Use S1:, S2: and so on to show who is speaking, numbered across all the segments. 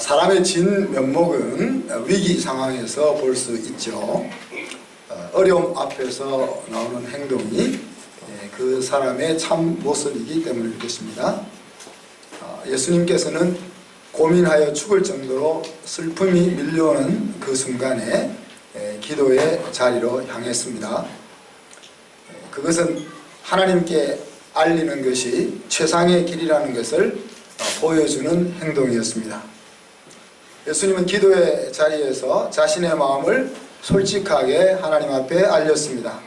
S1: 사람의 진 면목은 위기 상황에서 볼 수 있죠. 어려움 앞에서 나오는 행동이 그 사람의 참 모습이기 때문일 것입니다. 예수님께서는 고민하여 죽을 정도로 슬픔이 밀려오는 그 순간에 기도의 자리로 향했습니다. 그것은 하나님께 알리는 것이 최상의 길이라는 것을 보여주는 행동이었습니다. 예수님은 기도의 자리에서 자신의 마음을 솔직하게 하나님 앞에 알렸습니다.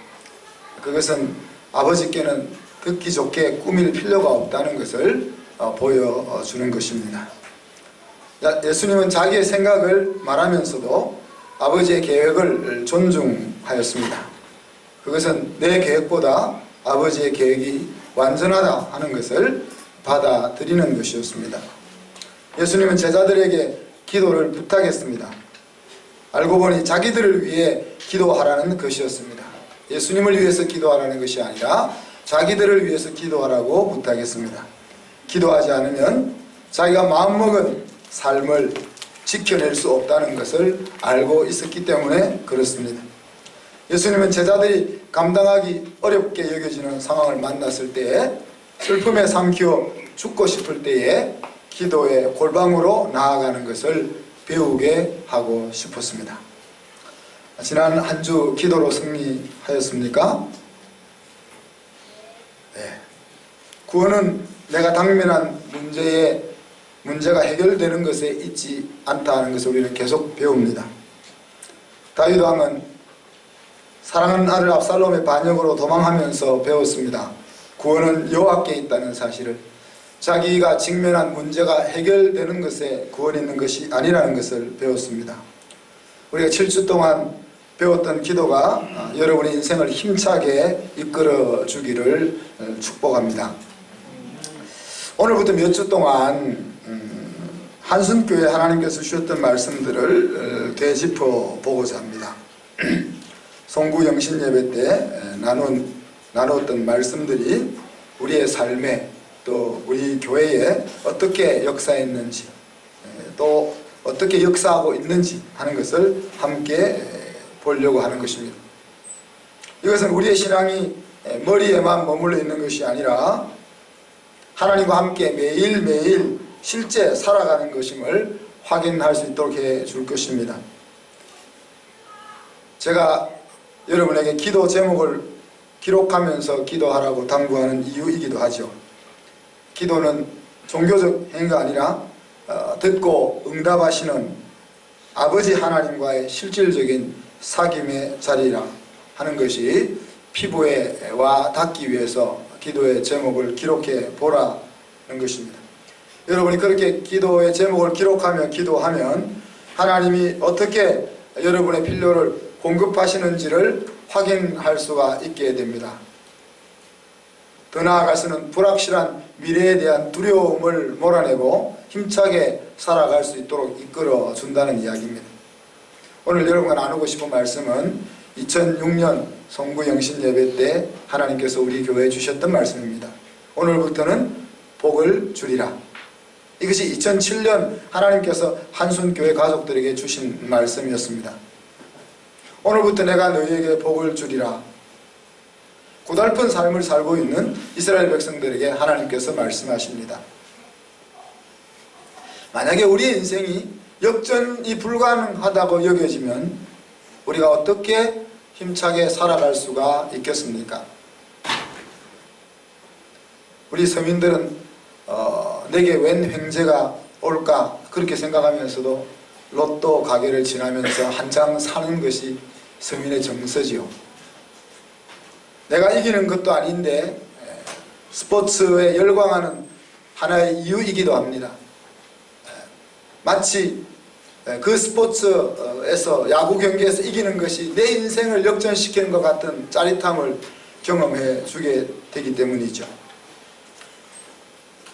S1: 그것은 아버지께는 듣기 좋게 꾸밀 필요가 없다는 것을 보여주는 것입니다. 예수님은 자기의 생각을 말하면서도 아버지의 계획을 존중하였습니다. 그것은 내 계획보다 아버지의 계획이 완전하다 하는 것을 받아들이는 것이었습니다. 예수님은 제자들에게 기도를 부탁했습니다. 알고 보니 자기들을 위해 기도하라는 것이었습니다. 예수님을 위해서 기도하라는 것이 아니라 자기들을 위해서 기도하라고 부탁했습니다. 기도하지 않으면 자기가 마음먹은 삶을 지켜낼 수 없다는 것을 알고 있었기 때문에 그렇습니다. 예수님은 제자들이 감당하기 어렵게 여겨지는 상황을 만났을 때에 슬픔에 삼키어 죽고 싶을 때에 기도의 골방으로 나아가는 것을 배우게 하고 싶었습니다. 지난 한 주 기도로 승리하였습니까? 네. 구원은 내가 당면한 문제가 해결되는 것에 있지 않다는 것을 우리는 계속 배웁니다. 다윗 왕은 사랑하는 아들 압살롬의 반역으로 도망하면서 배웠습니다. 구원은 여호와께 있다는 사실을, 자기가 직면한 문제가 해결되는 것에 구원이 있는 것이 아니라는 것을 배웠습니다. 우리가 7주 동안 배웠던 기도가 여러분의 인생을 힘차게 이끌어 주기를 축복합니다. 오늘부터 몇 주 동안 한순교회 하나님께서 주셨던 말씀들을 되짚어 보고자 합니다. 송구 영신 예배 때 나누었던 말씀들이 우리의 삶에 또 우리 교회에 어떻게 역사했는지, 또 어떻게 역사하고 있는지 하는 것을 함께 보려고 하는 것입니다. 이것은 우리의 신앙이 머리에만 머물러 있는 것이 아니라 하나님과 함께 매일매일 실제 살아가는 것임을 확인할 수 있도록 해줄 것입니다. 제가 여러분에게 기도 제목을 기록하면서 기도하라고 당부하는 이유이기도 하죠. 기도는 종교적 행위가 아니라 듣고 응답하시는 아버지 하나님과의 실질적인 사귐의 자리라 하는 것이 피부에 와 닿기 위해서 기도의 제목을 기록해 보라는 것입니다. 여러분이 그렇게 기도의 제목을 기록하며 기도하면 하나님이 어떻게 여러분의 필요를 공급하시는지를 확인할 수가 있게 됩니다. 더 나아가서는 불확실한 미래에 대한 두려움을 몰아내고 힘차게 살아갈 수 있도록 이끌어 준다는 이야기입니다. 오늘 여러분과 나누고 싶은 말씀은 2006년 송구 영신 예배 때 하나님께서 우리 교회에 주셨던 말씀입니다. 오늘부터는 복을 주리라. 이것이 2007년 하나님께서 한순교회 가족들에게 주신 말씀이었습니다. 오늘부터 내가 너희에게 복을 주리라. 고달픈 삶을 살고 있는 이스라엘 백성들에게 하나님께서 말씀하십니다. 만약에 우리의 인생이 역전이 불가능하다고 여겨지면 우리가 어떻게 힘차게 살아갈 수가 있겠습니까? 우리 서민들은 내게 웬 횡재가 올까 그렇게 생각하면서도 로또 가게를 지나면서 한장 사는 것이 서민의 정서지요. 내가 이기는 것도 아닌데 스포츠에 열광하는 하나의 이유이기도 합니다. 마치 그 스포츠에서 야구 경기에서 이기는 것이 내 인생을 역전시키는 것 같은 짜릿함을 경험해 주게 되기 때문이죠.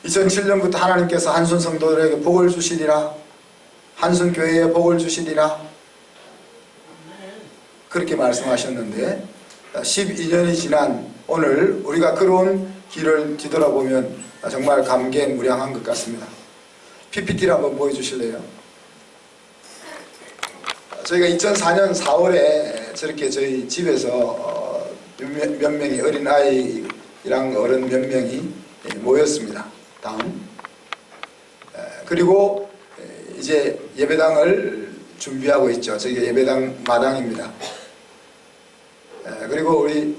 S1: 2007년부터 하나님께서 한순 성도들에게 복을 주시리라, 한순 교회에 복을 주시리라 그렇게 말씀하셨는데 12년이 지난 오늘 우리가 걸어온 길을 뒤돌아보면 정말 감개무량한 것 같습니다. PPT를 한번 보여주실래요? 저희가 2004년 4월에 저렇게 저희 집에서 몇 명이 어린아이랑 어른 몇 명이 모였습니다. 다음. 그리고 이제 예배당을 준비하고 있죠. 저게 예배당 마당입니다. 그리고 우리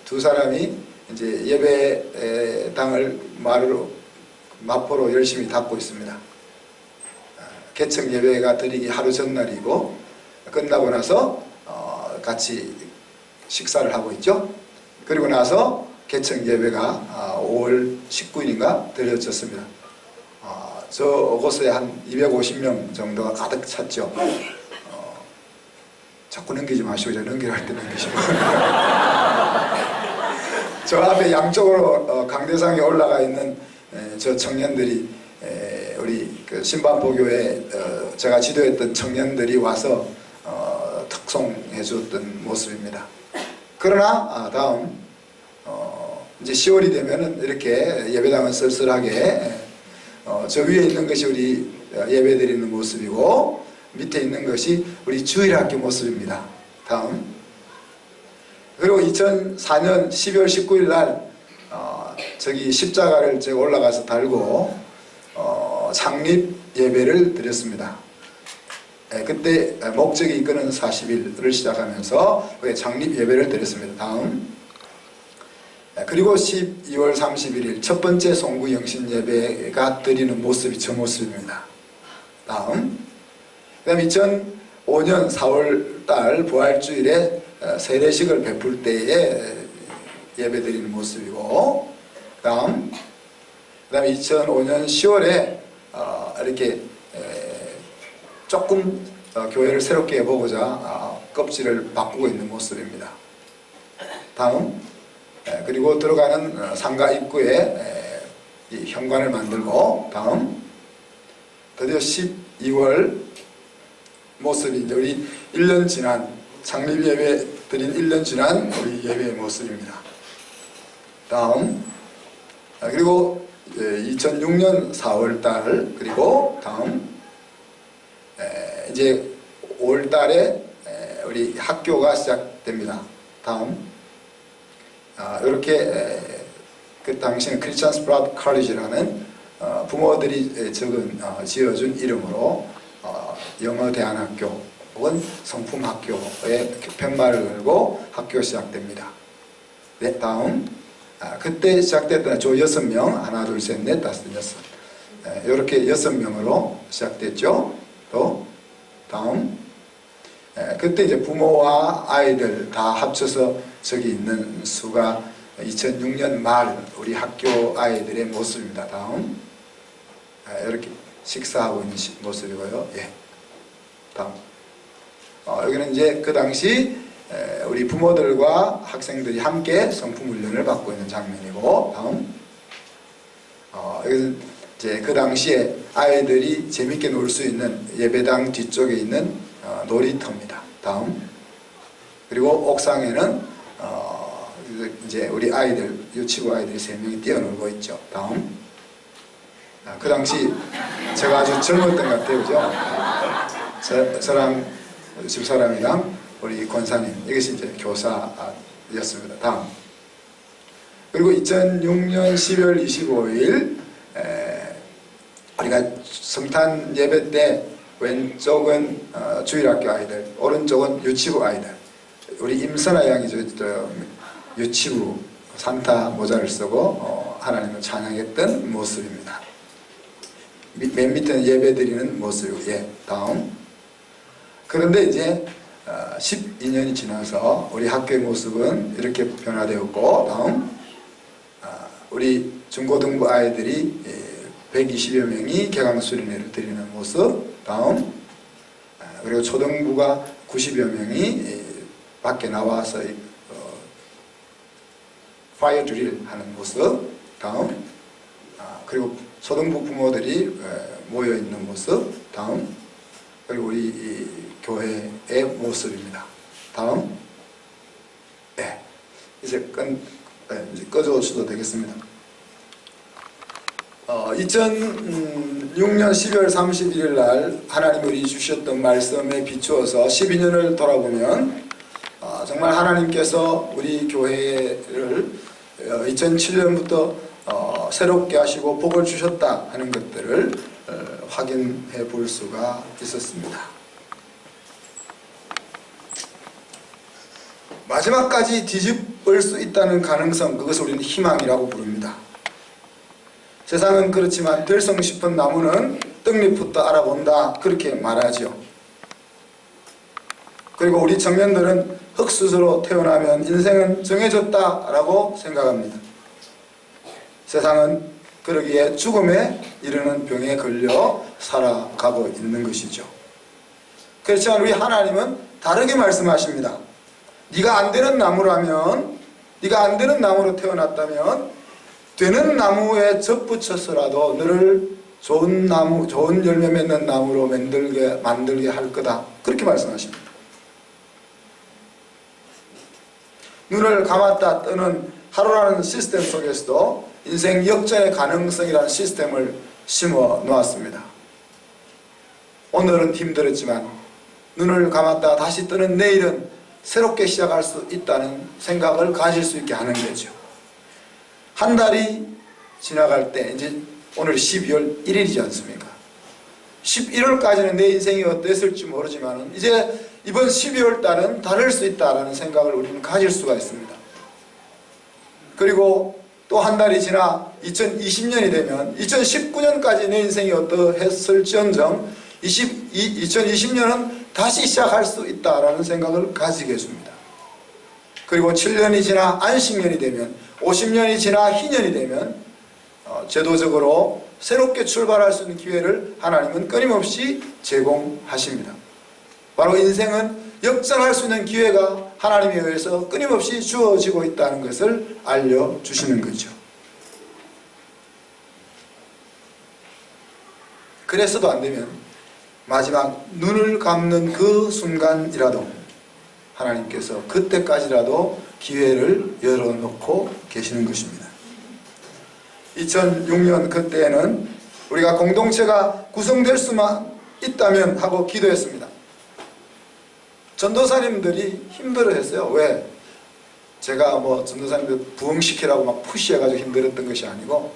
S1: 두 사람이 이제 예배당을 마포로 열심히 닦고 있습니다. 개척 예배가 드리기 하루 전날이고 끝나고 나서 같이 식사를 하고 있죠. 그리고 나서 개척 예배가 5월 19일인가 드려졌습니다. 저곳에 한 250명 정도가 가득 찼죠. 자꾸 넘기지 마시고, 넘기라 때 넘기시고. 저 앞에 양쪽으로 강대상에 올라가 있는 저 청년들이 우리 그 신반포교회 제가 지도했던 청년들이 와서 특송해 줬던 모습입니다. 그러나 다음 이제 10월이 되면은 이렇게 예배당은 쓸쓸하게 저 위에 있는 것이 우리 예배드리는 모습이고 밑에 있는 것이 우리 주일학교 모습입니다. 다음. 그리고 2004년 12월 19일 날 저기 십자가를 제가 올라가서 달고 창립 예배를 드렸습니다. 그때 목적이 이끄는 40일을 시작하면서 창립 예배를 드렸습니다. 다음. 그리고 12월 31일 첫 번째 송구 영신 예배가 드리는 모습이 저 모습입니다. 다음. 그 다음 2005년 4월 달 부활주일에 세례식을 베풀 때에 예배 드리는 모습이고, 다음. 그 다음에 2005년 10월에 이렇게 조금 교회를 새롭게 해보고자 껍질을 바꾸고 있는 모습입니다. 다음. 그리고 들어가는 상가 입구에 이 현관을 만들고, 다음. 드디어 12월 모습이 이제 우리 1년 지난 창립 예배 드린 1년 지난 우리 예배의 모습입니다. 다음. 그리고 2006년 4월 달, 그리고 다음 이제 5월 달에 우리 학교가 시작됩니다. 다음. 이렇게 그 당시는 크리스천 스프라우트 컬리지라는 부모들이 지어준 이름으로 영어 대안학교 혹은 성품학교에 팻말을 걸고 학교 시작됩니다. 네, 다음. 그때 시작됐던 조 6명, 하나, 둘, 셋, 넷, 다섯, 여섯. 이렇게 6명으로 시작됐죠. 또 다음. 그때 이제 부모와 아이들 다 합쳐서 저기 있는 수가 2006년 말 우리 학교 아이들의 모습입니다. 다음. 이렇게 식사하고 있는 모습이고요. 예. 다음. 여기는 이제 그 당시 우리 부모들과 학생들이 함께 성품 훈련을 받고 있는 장면이고, 다음. 여기는 이제 그 당시에 아이들이 재밌게 놀 수 있는 예배당 뒤쪽에 있는 놀이터입니다. 다음. 그리고 옥상에는 이제 우리 아이들, 유치부 아이들이 3명이 뛰어놀고 있죠. 다음. 그 당시 제가 아주 젊었던 것 같아요. 그죠? 저랑 집사람이랑 우리 권사님, 이것이 이제 교사였습니다. 다음. 그리고 2006년 12월 25일 우리가 성탄 예배 때 왼쪽은 주일학교 아이들, 오른쪽은 유치부 아이들. 우리 임선아 양이 유치부 산타 모자를 쓰고 하나님을 찬양했던 모습입니다. 맨 밑에는 예배 드리는 모습이고, 예, 다음. 그런데 이제 12년이 지나서 우리 학교의 모습은 이렇게 변화되었고, 다음. 우리 중고등부 아이들이 120여 명이 개강 수련회를 드리는 모습, 다음. 그리고 초등부가 90여 명이 밖에 나와서 파이어 드릴 하는 모습, 다음. 그리고 초등부 부모들이 모여 있는 모습, 다음. 그리고 우리 이 교회의 모습입니다. 다음. 네. 이제 꺼주셔도 되겠습니다. 2006년 12월 31일 날 하나님이 우리 주셨던 말씀에 비추어서 12년을 돌아보면 정말 하나님께서 우리 교회를 2007년부터 새롭게 하시고 복을 주셨다 하는 것들을 확인해 볼 수가 있었습니다. 마지막까지 뒤집을 수 있다는 가능성, 그것을 우리는 희망이라고 부릅니다. 세상은 그렇지만 들성 싶은 나무는 떡잎부터 알아본다, 그렇게 말하죠. 그리고 우리 청년들은 흙수저로 태어나면 인생은 정해졌다라고 생각합니다. 세상은 그러기에 죽음에 이르는 병에 걸려 살아가고 있는 것이죠. 그렇지만 우리 하나님은 다르게 말씀하십니다. 네가 안 되는 나무라면, 네가 안 되는 나무로 태어났다면 되는 나무에 접붙여서라도 너를 좋은 나무, 좋은 열매 맺는 나무로 만들게 할 거다, 그렇게 말씀하십니다. 눈을 감았다 뜨는 하루라는 시스템 속에서도 인생 역전의 가능성이라는 시스템을 심어 놓았습니다. 오늘은 힘들었지만 눈을 감았다 다시 뜨는 내일은 새롭게 시작할 수 있다는 생각을 가질 수 있게 하는 거죠. 한 달이 지나갈 때, 이제 오늘 12월 1일이지 않습니까? 11월까지는 내 인생이 어땠을지 모르지만 이제 이번 12월 달은 다를 수 있다는 생각을 우리는 가질 수가 있습니다. 그리고 또 한 달이 지나 2020년이 되면 2019년까지 내 인생이 어떠했을지언정 2020년은 다시 시작할 수 있다는 생각을 가지게 해줍니다. 그리고 7년이 지나 안식년이 되면, 50년이 지나 희년이 되면 제도적으로 새롭게 출발할 수 있는 기회를 하나님은 끊임없이 제공하십니다. 바로 인생은 역전할 수 있는 기회가 하나님에 의해서 끊임없이 주어지고 있다는 것을 알려주시는 거죠. 그래서도 안 되면 마지막 눈을 감는 그 순간이라도 하나님께서 그때까지라도 기회를 열어놓고 계시는 것입니다. 2006년 그때에는 우리가 공동체가 구성될 수만 있다면 하고 기도했습니다. 전도사님들이 힘들어했어요. 왜? 제가 전도사님들 부흥시키라고 막 푸시해가지고 힘들었던 것이 아니고,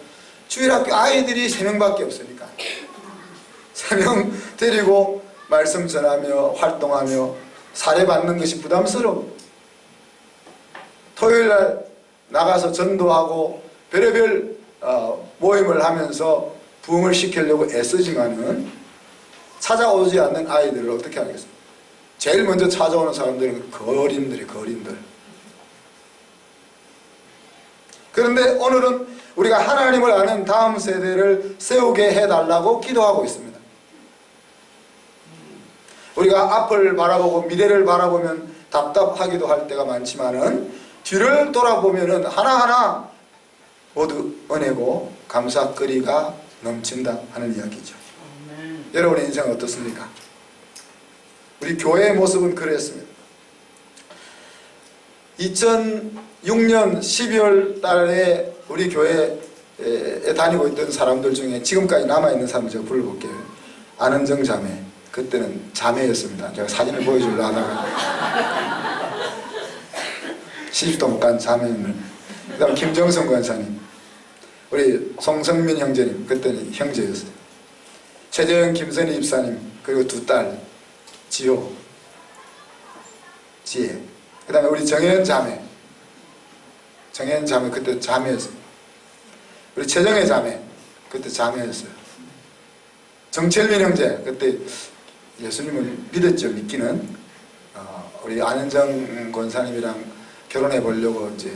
S1: 주일학교 아이들이 3명밖에 없으니까 3명 데리고 말씀 전하며 활동하며 사례받는 것이 부담스러워. 토요일날 나가서 전도하고 별의별 모임을 하면서 부흥을 시키려고 애쓰지만은 찾아오지 않는 아이들을 어떻게 하겠습니까? 제일 먼저 찾아오는 사람들은 거린들. 그런데 오늘은 우리가 하나님을 아는 다음 세대를 세우게 해달라고 기도하고 있습니다. 우리가 앞을 바라보고 미래를 바라보면 답답하기도 할 때가 많지만은 뒤를 돌아보면은 하나하나 모두 은혜고 감사거리가 넘친다 하는 이야기죠. 여러분의 인생은 어떻습니까? 우리 교회의 모습은 그랬습니다. 2006년 12월 달에 우리 교회에 다니고 있던 사람들 중에 지금까지 남아있는 사람을 제가 불러볼게요. 안은정 자매, 그때는 자매였습니다. 제가 사진을 보여주려고 하다가 시집도 못 간 자매님을. 그 다음 김정성 권사님, 우리 송성민 형제님, 그때는 형제였어요. 최재형 김선희 집사님, 그리고 2딸 지호, 지혜. 그 다음에 우리 정혜연 자매, 그때 자매였어요. 우리 최정혜 자매, 그때 자매였어요. 정철민 형제, 그때 예수님을 믿었죠. 믿기는. 우리 안은정 권사님이랑 결혼해 보려고 이제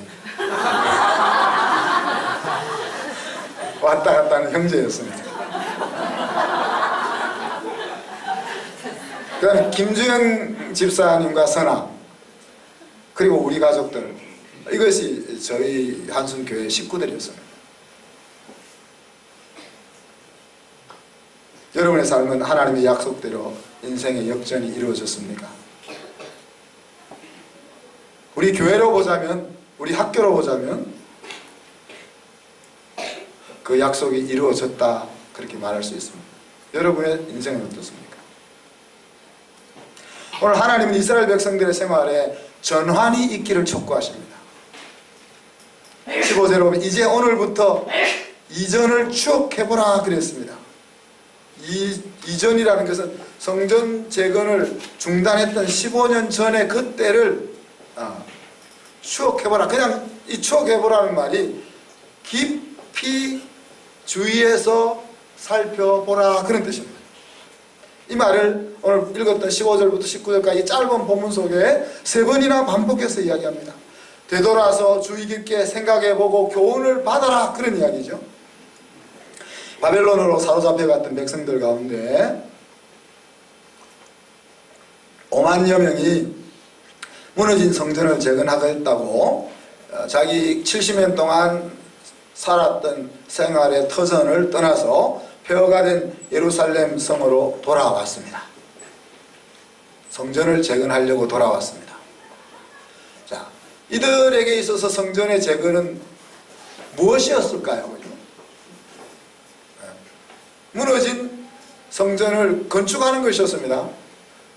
S1: 왔다 갔다 하는 형제였습니다. 그 다음에 김주영 집사님과 선아, 그리고 우리 가족들, 이것이 저희 한순교회 식구들이었습니다. 여러분의 삶은 하나님의 약속대로 인생의 역전이 이루어졌습니까? 우리 교회로 보자면, 우리 학교로 보자면 그 약속이 이루어졌다 그렇게 말할 수 있습니다. 여러분의 인생은 어떻습니까? 오늘 하나님은 이스라엘 백성들의 생활에 전환이 있기를 촉구하십니다. 15절에 보면 이제 오늘부터 이전을 추억해보라 그랬습니다. 이전이라는 것은 성전 재건을 중단했던 15년 전에 그때를 추억해보라. 그냥 이 추억해보라는 말이 깊이 주의해서 살펴보라 그런 뜻입니다. 이 말을 오늘 읽었던 15절부터 19절까지 짧은 본문 속에 3번이나 반복해서 이야기합니다. 되돌아서 주의 깊게 생각해보고 교훈을 받아라 그런 이야기죠. 바벨론으로 사로잡혀갔던 백성들 가운데 5만여 명이 무너진 성전을 재건하겠다고 자기 70년 동안 살았던 생활의 터전을 떠나서 폐허가 된 예루살렘 성으로 돌아왔습니다. 성전을 재건하려고 돌아왔습니다. 자, 이들에게 있어서 성전의 재건은 무엇이었을까요? 그죠? 무너진 성전을 건축하는 것이었습니다.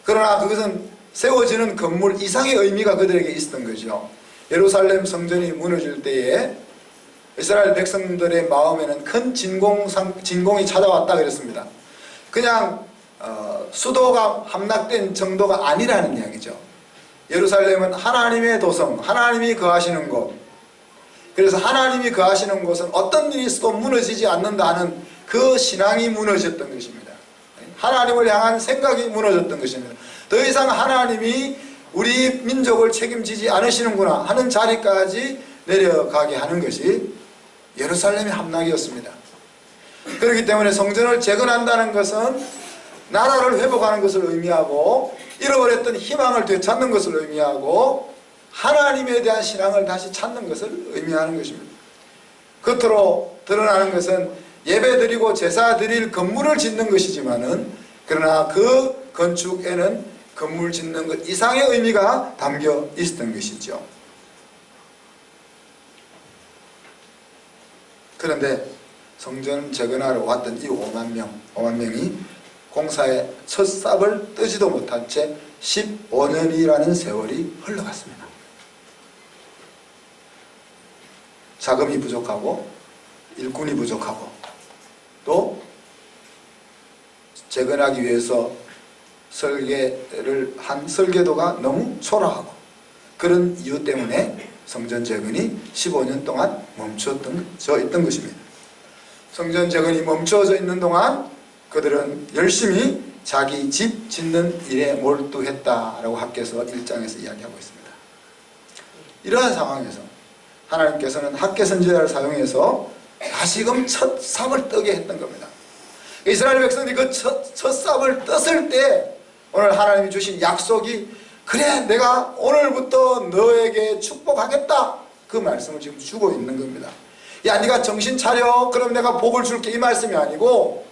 S1: 그러나 그것은 세워지는 건물 이상의 의미가 그들에게 있었던 거죠. 예루살렘 성전이 무너질 때에 이스라엘 백성들의 마음에는 큰 진공이 찾아왔다 그랬습니다. 그냥 수도가 함락된 정도가 아니라는 이야기죠. 예루살렘은 하나님의 도성, 하나님이 거하시는 곳. 그래서 하나님이 거하시는 곳은 어떤 일이 있어도 무너지지 않는다는 그 신앙이 무너졌던 것입니다. 하나님을 향한 생각이 무너졌던 것입니다. 더 이상 하나님이 우리 민족을 책임지지 않으시는구나 하는 자리까지 내려가게 하는 것이 예루살렘의 함락이었습니다. 그렇기 때문에 성전을 재건한다는 것은 나라를 회복하는 것을 의미하고 잃어버렸던 희망을 되찾는 것을 의미하고 하나님에 대한 신앙을 다시 찾는 것을 의미하는 것입니다. 겉으로 드러나는 것은 예배드리고 제사 드릴 건물을 짓는 것이지만은 그러나 그 건축에는 건물 짓는 것 이상의 의미가 담겨 있었던 것이죠. 그런데 성전 재건하러 왔던 이 5만 명이 공사의 첫 삽을 뜨지도 못한 채 15년이라는 세월이 흘러갔습니다. 자금이 부족하고 일꾼이 부족하고 또 재건하기 위해서 설계를 한 설계도가 너무 초라하고 그런 이유 때문에 성전 재건이 15년 동안 멈춰져 있던 것입니다. 성전 재건이 멈춰져 있는 동안 그들은 열심히 자기 집 짓는 일에 몰두했다라고 학개서 1장에서 이야기하고 있습니다. 이러한 상황에서 하나님께서는 학개 선지자를 사용해서 다시금 첫 삽을 뜨게 했던 겁니다. 이스라엘 백성들이 그 첫 삽을 떴을 때 오늘 하나님이 주신 약속이 그래 내가 오늘부터 너에게 축복하겠다 그 말씀을 지금 주고 있는 겁니다. 야 네가 정신 차려 그럼 내가 복을 줄게 이 말씀이 아니고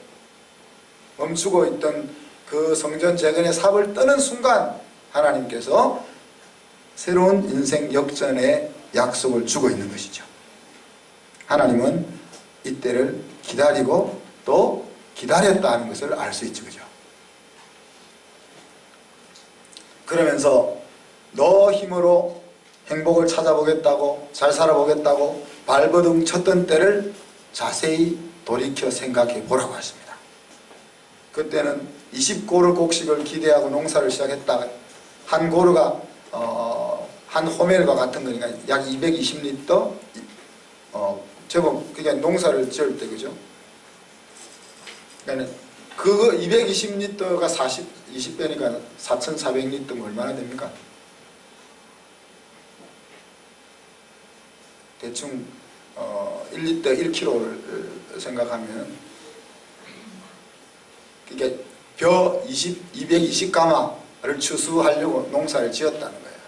S1: 멈추고 있던 그 성전 재건의 삽을 뜨는 순간 하나님께서 새로운 인생 역전의 약속을 주고 있는 것이죠. 하나님은 이때를 기다리고 또 기다렸다는 것을 알 수 있죠. 그죠? 그러면서 너 힘으로 행복을 찾아보겠다고 잘 살아보겠다고 발버둥 쳤던 때를 자세히 돌이켜 생각해 보라고 하십니다. 그때는 20고르 곡식을 기대하고 농사를 시작했다가 한 고르가 한 호멜과 같은 거니까 약 220리터 제법 그게 농사를 지을 때 그죠? 그러니까 그거 220리터가 20배니까 4,400리터면 얼마나 됩니까? 대충 1리터 1kg를 생각하면 그게 벼 220가마를 추수하려고 농사를 지었다는 거예요.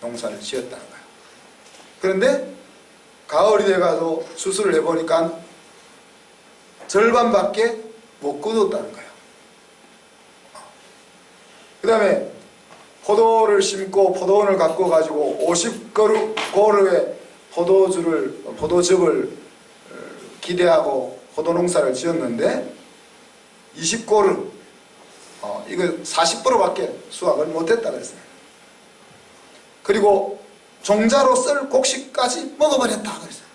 S1: 농사를 지었다는 거예요. 그런데 가을이 돼가도 추수를 해보니까 절반밖에 못 거뒀다는 거예요. 그 다음에 포도를 심고 포도원을 갖고 가지고 50고루의 포도즙을 기대하고 포도 농사를 지었는데 20고르, 이거 40%밖에 수확을 못했다 그랬어요. 그리고 종자로 쓸 곡식까지 먹어버렸다 그랬어요.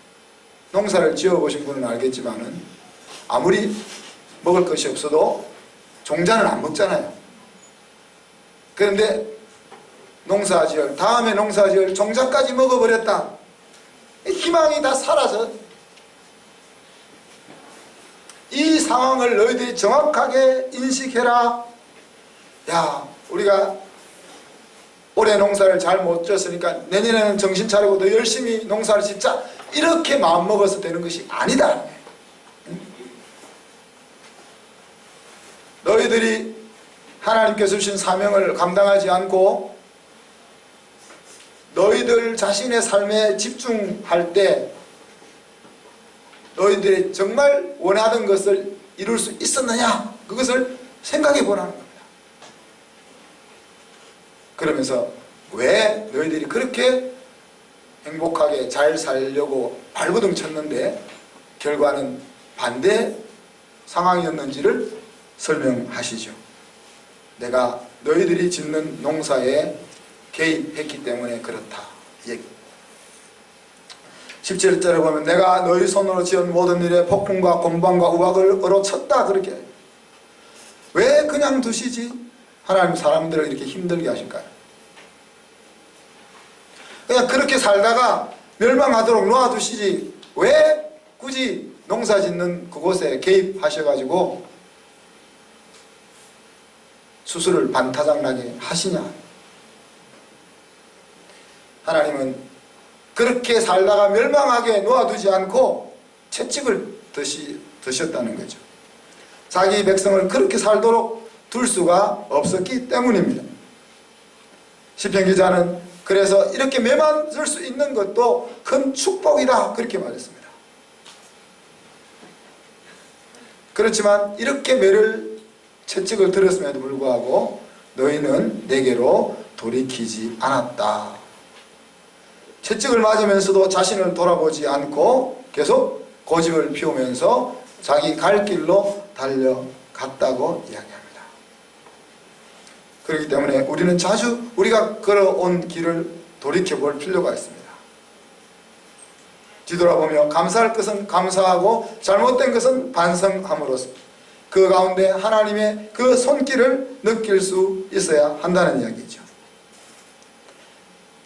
S1: 농사를 지어보신 분은 알겠지만은 아무리 먹을 것이 없어도 종자는 안 먹잖아요. 그런데 농사지을, 다음에 농사지을 종자까지 먹어버렸다. 희망이 다 사라져. 이 상황을 너희들이 정확하게 인식해라. 야, 우리가 올해 농사를 잘 못 지었으니까 내년에는 정신 차리고 더 열심히 농사를 짓자. 이렇게 마음먹어서 되는 것이 아니다. 너희들이 하나님께서 주신 사명을 감당하지 않고 너희들 자신의 삶에 집중할 때 너희들이 정말 원하던 것을 이룰 수 있었느냐? 그것을 생각해 보라는 겁니다. 그러면서 왜 너희들이 그렇게 행복하게 잘 살려고 발버둥 쳤는데 결과는 반대 상황이었는지를 설명하시죠. 내가 너희들이 짓는 농사에 개입했기 때문에 그렇다. 17절에 보면 내가 너희 손으로 지은 모든 일에 폭풍과 곤방과 우박을 얻어쳤다. 그렇게. 왜 그냥 두시지? 하나님 사람들을 이렇게 힘들게 하실까요? 그냥 그렇게 살다가 멸망하도록 놓아두시지 왜 굳이 농사 짓는 그곳에 개입하셔가지고 수술을 반타작나게 하시냐? 하나님은 그렇게 살다가 멸망하게 놓아두지 않고 채찍을 드셨다는 거죠. 자기 백성을 그렇게 살도록 둘 수가 없었기 때문입니다. 시편 기자는 그래서 이렇게 매만질 수 있는 것도 큰 축복이다 그렇게 말했습니다. 그렇지만 이렇게 매를 채찍을 들었음에도 불구하고 너희는 내게로 돌이키지 않았다. 채찍을 맞으면서도 자신을 돌아보지 않고 계속 고집을 피우면서 자기 갈 길로 달려갔다고 이야기합니다. 그렇기 때문에 우리는 자주 우리가 걸어온 길을 돌이켜볼 필요가 있습니다. 뒤돌아보며 감사할 것은 감사하고 잘못된 것은 반성함으로써 그 가운데 하나님의 그 손길을 느낄 수 있어야 한다는 이야기죠.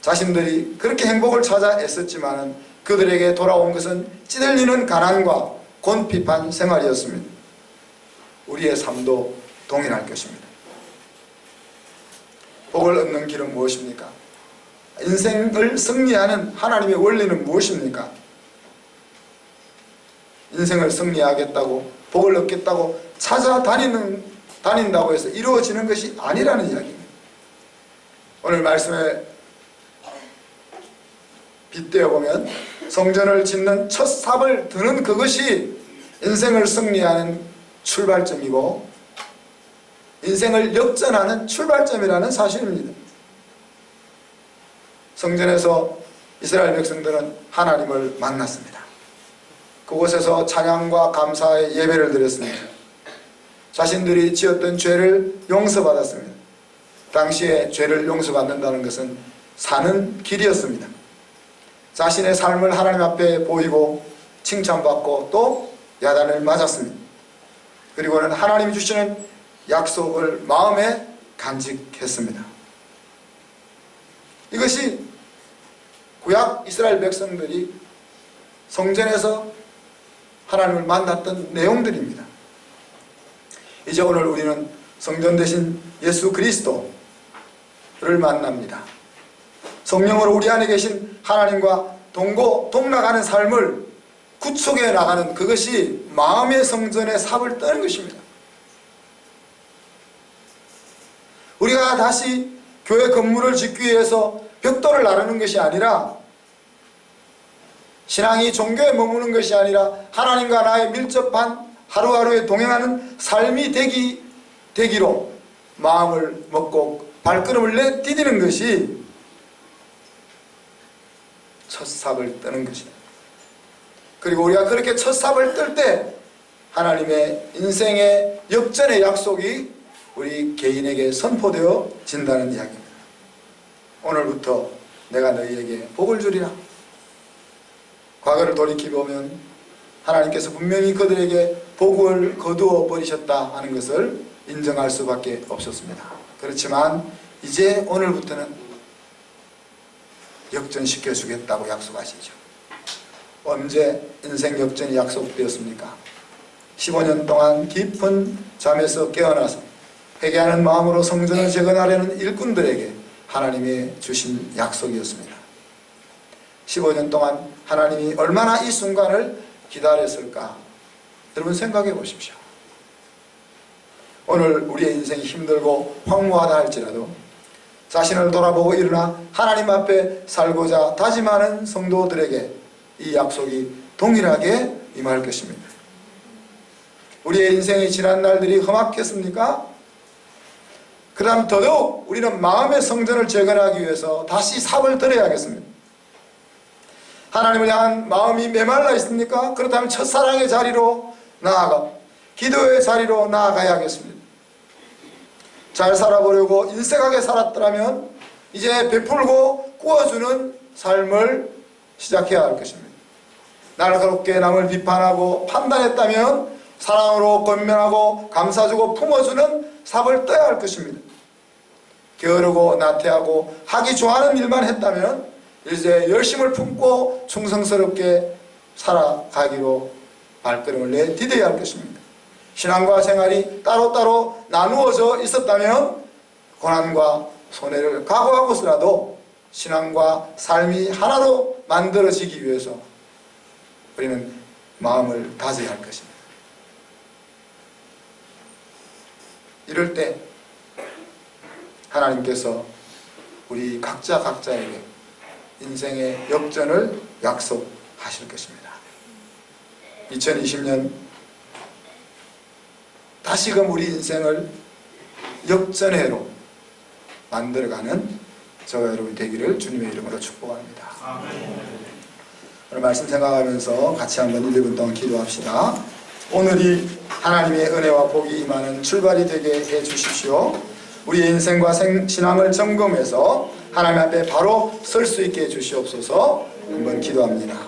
S1: 자신들이 그렇게 행복을 찾아 애썼지만 그들에게 돌아온 것은 찌들리는 가난과 곤핍한 생활이었습니다. 우리의 삶도 동일할 것입니다. 복을 얻는 길은 무엇입니까? 인생을 승리하는 하나님의 원리는 무엇입니까? 인생을 승리하겠다고 복을 얻겠다고 다닌다고 해서 이루어지는 것이 아니라는 이야기입니다. 오늘 말씀에 빗대어 보면 성전을 짓는 첫 삽을 드는 그것이 인생을 승리하는 출발점이고 인생을 역전하는 출발점이라는 사실입니다. 성전에서 이스라엘 백성들은 하나님을 만났습니다. 그곳에서 찬양과 감사의 예배를 드렸습니다. 자신들이 지었던 죄를 용서받았습니다. 당시에 죄를 용서받는다는 것은 사는 길이었습니다. 자신의 삶을 하나님 앞에 보이고 칭찬받고 또 야단을 맞았습니다. 그리고는 하나님이 주시는 약속을 마음에 간직했습니다. 이것이 구약 이스라엘 백성들이 성전에서 하나님을 만났던 내용들입니다. 이제 오늘 우리는 성전 대신 예수 그리스도를 만납니다. 성령으로 우리 안에 계신 하나님과 동락하는 삶을 구축해 나가는 그것이 마음의 성전에 삽을 떠는 것입니다. 우리가 다시 교회 건물을 짓기 위해서 벽돌을 나르는 것이 아니라 신앙이 종교에 머무는 것이 아니라 하나님과 나의 밀접한 하루하루에 동행하는 삶이 되기로 마음을 먹고 발걸음을 내디디는 것이 첫 삽을 뜨는 것이다. 그리고 우리가 그렇게 첫 삽을 뜰 때 하나님의 인생의 역전의 약속이 우리 개인에게 선포되어진다는 이야기입니다. 오늘부터 내가 너희에게 복을 주리라. 과거를 돌이켜보면 하나님께서 분명히 그들에게 복을 거두어 버리셨다 하는 것을 인정할 수밖에 없었습니다. 그렇지만 이제 오늘부터는 역전시켜 주겠다고 약속하시죠. 언제 인생 역전이 약속되었습니까? 15년 동안 깊은 잠에서 깨어나서 회개하는 마음으로 성전을 재건하려는 일꾼들에게 하나님이 주신 약속이었습니다. 15년 동안 하나님이 얼마나 이 순간을 기다렸을까? 여러분 생각해 보십시오. 오늘 우리의 인생이 힘들고 황무하다 할지라도 자신을 돌아보고 일어나 하나님 앞에 살고자 다짐하는 성도들에게 이 약속이 동일하게 임할 것입니다. 우리의 인생의 지난 날들이 험악했습니까? 그 다음 더더욱 우리는 마음의 성전을 재건하기 위해서 다시 삽을 들어야겠습니다. 하나님을 향한 마음이 메말라 있습니까? 그렇다면 첫사랑의 자리로 나아가 기도의 자리로 나아가야겠습니다. 잘 살아보려고 인색하게 살았더라면 이제 베풀고 구워주는 삶을 시작해야 할 것입니다. 날카롭게 남을 비판하고 판단했다면 사랑으로 권면하고 감싸주고 품어주는 삽을 떠야 할 것입니다. 게으르고 나태하고 하기 좋아하는 일만 했다면 이제 열심을 품고 충성스럽게 살아가기로 발걸음을 내디뎌야 할 것입니다. 신앙과 생활이 따로따로 나누어져 있었다면 고난과 손해를 각오하고서라도 신앙과 삶이 하나로 만들어지기 위해서 우리는 마음을 다져야 할 것입니다. 이럴 때 하나님께서 우리 각자에게 인생의 역전을 약속하실 것입니다. 2020년 다시금 우리 인생을 역전해로 만들어가는 저와 여러분이 되기를 주님의 이름으로 축복합니다. 오늘 말씀 생각하면서 같이 한번 1, 2분 동안 기도합시다. 오늘이 하나님의 은혜와 복이 임하는 출발이 되게 해 주십시오. 우리의 인생과 신앙을 점검해서 하나님 앞에 바로 설 수 있게 해 주시옵소서. 한번 기도합니다.